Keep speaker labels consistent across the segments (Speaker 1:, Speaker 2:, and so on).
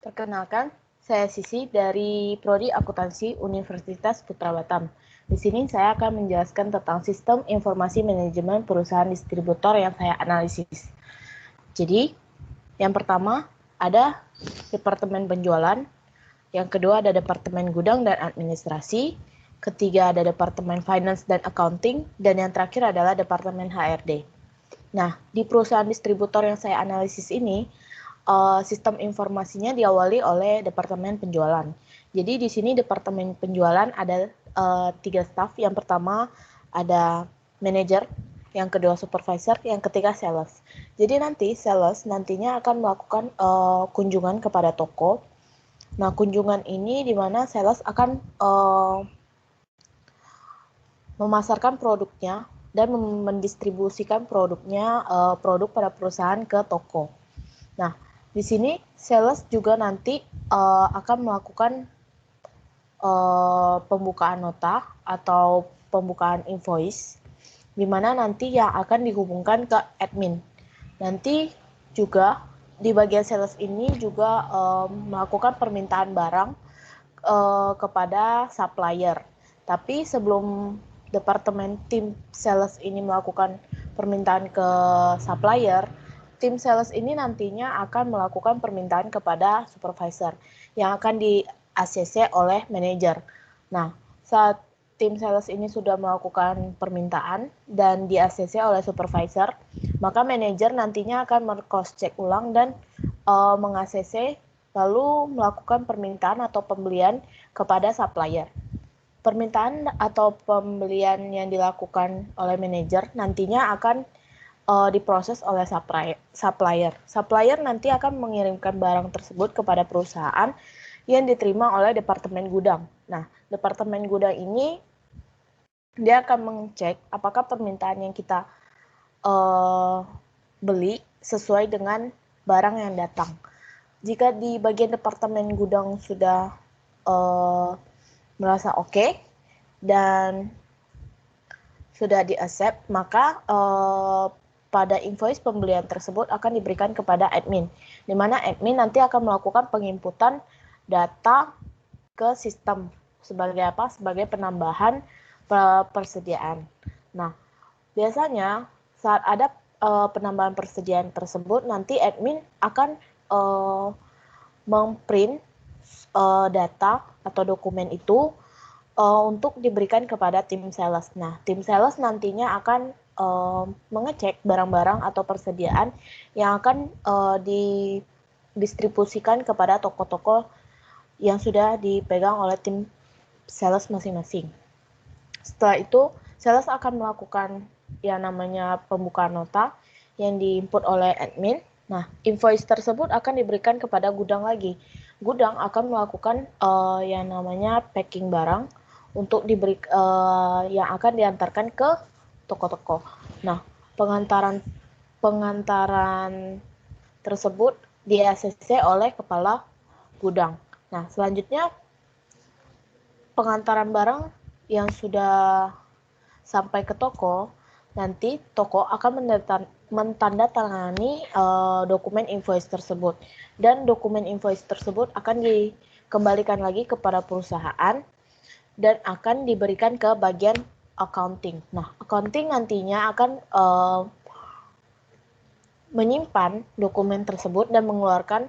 Speaker 1: Perkenalkan, saya Sisi dari Prodi Akuntansi Universitas Putra Batam. Di sini saya akan menjelaskan tentang sistem informasi manajemen perusahaan distributor yang saya analisis. Jadi, yang pertama ada departemen penjualan, yang kedua ada departemen gudang dan administrasi, ketiga ada departemen finance dan accounting, dan yang terakhir adalah departemen HRD. Nah, di perusahaan distributor yang saya analisis ini, sistem informasinya diawali oleh departemen penjualan. Jadi di sini departemen penjualan ada 3 staf. Yang pertama ada manajer, yang kedua supervisor, yang ketiga sales. Jadi nanti sales nantinya akan melakukan kunjungan kepada toko. Nah, kunjungan ini di mana sales akan memasarkan produknya dan mendistribusikan produknya, produk pada perusahaan ke toko. Nah, di sini sales juga nanti akan melakukan pembukaan nota atau pembukaan invoice, di mana nanti yang akan dihubungkan ke admin. Nanti juga di bagian sales ini juga melakukan permintaan barang kepada supplier. Tapi sebelum departemen tim sales ini melakukan permintaan ke supplier, tim sales ini nantinya akan melakukan permintaan kepada supervisor yang akan di ACC oleh manajer. Nah, saat tim sales ini sudah melakukan permintaan dan di ACC oleh supervisor, maka manajer nantinya akan cross check ulang dan meng-ACC lalu melakukan permintaan atau pembelian kepada supplier. Permintaan atau pembelian yang dilakukan oleh manajer nantinya akan diproses oleh supplier. Supplier nanti akan mengirimkan barang tersebut kepada perusahaan yang diterima oleh departemen gudang. Nah, departemen gudang ini dia akan mengecek apakah permintaan yang kita beli sesuai dengan barang yang datang. Jika di bagian departemen gudang sudah merasa oke dan sudah di-accept, maka pada invoice pembelian tersebut akan diberikan kepada admin, di mana admin nanti akan melakukan penginputan data ke sistem sebagai apa? Sebagai penambahan persediaan. Nah, biasanya saat ada penambahan persediaan tersebut, nanti admin akan memprint data atau dokumen itu untuk diberikan kepada tim sales. Nah, tim sales nantinya akan mengecek barang-barang atau persediaan yang akan didistribusikan kepada toko-toko yang sudah dipegang oleh tim sales masing-masing. Setelah itu, sales akan melakukan yang namanya pembukaan nota yang diinput oleh admin. Nah, invoice tersebut akan diberikan kepada gudang lagi. Gudang akan melakukan yang namanya packing barang untuk diberi yang akan diantarkan ke toko-toko. Nah, pengantaran tersebut di-ACC oleh kepala gudang. Nah, selanjutnya pengantaran barang yang sudah sampai ke toko, nanti toko akan mentandatangani dokumen invoice tersebut, dan dokumen invoice tersebut akan dikembalikan lagi kepada perusahaan dan akan diberikan ke bagian accounting. Nah, accounting nantinya akan menyimpan dokumen tersebut dan mengeluarkan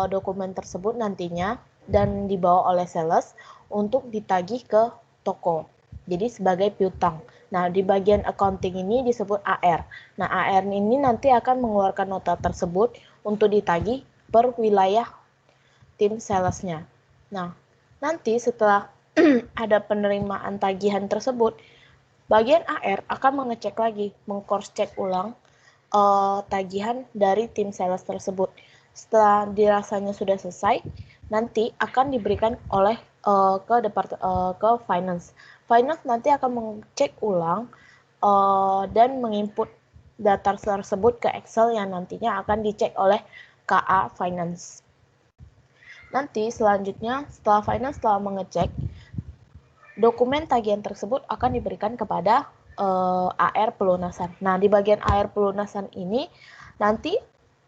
Speaker 1: dokumen tersebut nantinya dan dibawa oleh sales untuk ditagih ke toko. Jadi sebagai piutang. Nah, di bagian accounting ini disebut AR. Nah, AR ini nanti akan mengeluarkan nota tersebut untuk ditagih per wilayah tim salesnya. Nah, nanti setelah ada penerimaan tagihan tersebut, bagian AR akan mengecek lagi, meng-cross check ulang tagihan dari tim sales tersebut. Setelah dirasanya sudah selesai, nanti akan diberikan oleh ke finance. Finance nanti akan mengecek ulang dan menginput data tersebut ke Excel yang nantinya akan dicek oleh KA Finance. Nanti selanjutnya setelah finance telah mengecek, dokumen tagihan tersebut akan diberikan kepada AR pelunasan. Nah, di bagian AR pelunasan ini nanti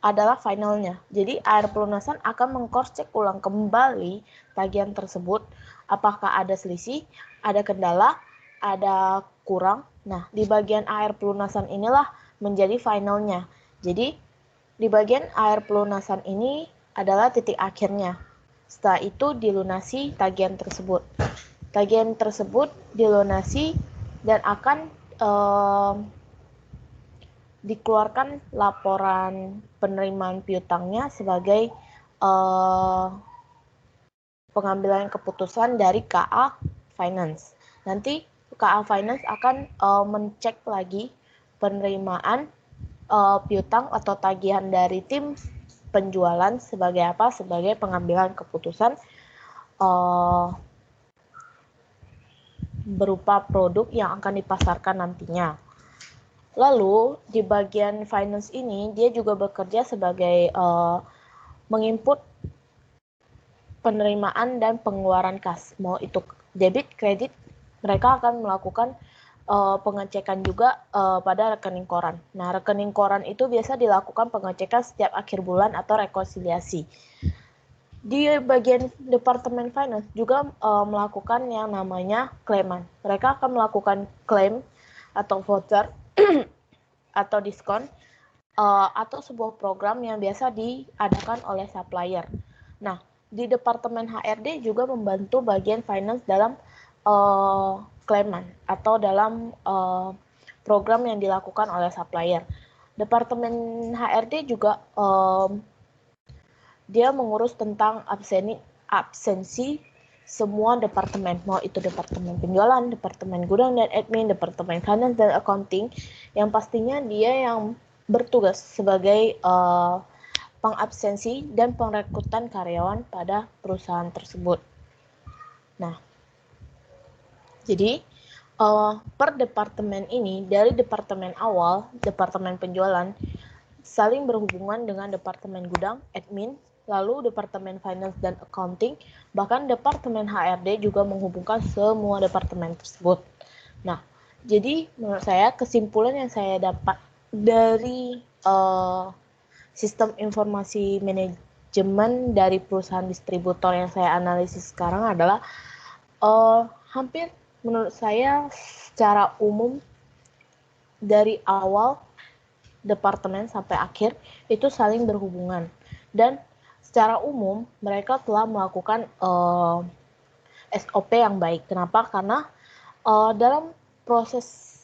Speaker 1: adalah finalnya. Jadi AR pelunasan akan meng-cross-check ulang kembali tagihan tersebut, apakah ada selisih, ada kendala, ada kurang. Nah, di bagian AR pelunasan inilah menjadi finalnya. Jadi di bagian AR pelunasan ini adalah titik akhirnya. Setelah itu dilunasi tagihan tersebut. Tagihan tersebut dilunasi dan akan dikeluarkan laporan penerimaan piutangnya sebagai pengambilan keputusan dari KA Finance. Nanti KA Finance akan mencek lagi penerimaan piutang atau tagihan dari tim penjualan sebagai apa? Sebagai pengambilan keputusan berupa produk yang akan dipasarkan nantinya. Lalu di bagian finance ini dia juga bekerja sebagai menginput penerimaan dan pengeluaran kas, mau itu debit, kredit, mereka akan melakukan pengecekan juga pada rekening koran. Nah, rekening koran itu biasa dilakukan pengecekan setiap akhir bulan atau rekonsiliasi. Di bagian Departemen Finance juga melakukan yang namanya klaiman. Mereka akan melakukan klaim atau voucher atau diskon atau sebuah program yang biasa diadakan oleh supplier. Nah, di Departemen HRD juga membantu bagian finance dalam klaiman atau dalam program yang dilakukan oleh supplier. Departemen HRD juga dia mengurus tentang absensi semua departemen, mau itu departemen penjualan, departemen gudang dan admin, departemen finance dan accounting, yang pastinya dia yang bertugas sebagai pengabsensi dan pengrekrutan karyawan pada perusahaan tersebut. Nah, jadi per departemen ini, dari departemen awal, departemen penjualan, saling berhubungan dengan departemen gudang, admin, lalu departemen finance dan accounting, bahkan departemen HRD juga menghubungkan semua departemen tersebut. Nah, jadi menurut saya kesimpulan yang saya dapat dari sistem informasi manajemen dari perusahaan distributor yang saya analisis sekarang adalah hampir menurut saya secara umum dari awal departemen sampai akhir itu saling berhubungan, dan secara umum mereka telah melakukan SOP yang baik. Kenapa? Karena dalam proses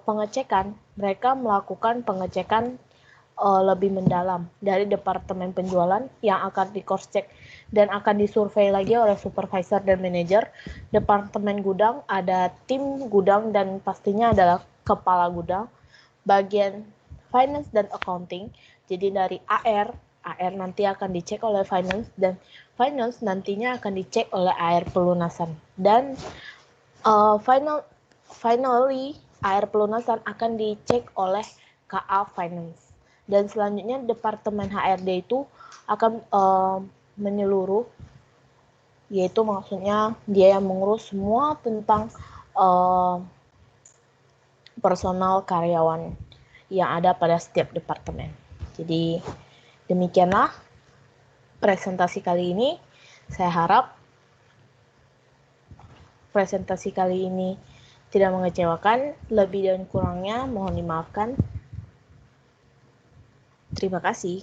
Speaker 1: pengecekan mereka melakukan pengecekan lebih mendalam dari departemen penjualan yang akan di cross check dan akan disurvei lagi oleh supervisor dan manajer. Departemen gudang ada tim gudang dan pastinya adalah kepala gudang. Bagian finance dan accounting, jadi dari AR nanti akan dicek oleh finance, dan finance nantinya akan dicek oleh AR pelunasan, dan finally AR pelunasan akan dicek oleh KA Finance. Dan selanjutnya departemen HRD itu akan menyeluruh, yaitu maksudnya dia yang mengurus semua tentang personal karyawan yang ada pada setiap departemen. Jadi demikianlah presentasi kali ini. Saya harap presentasi kali ini tidak mengecewakan. Lebih dan kurangnya mohon dimaafkan. Terima kasih.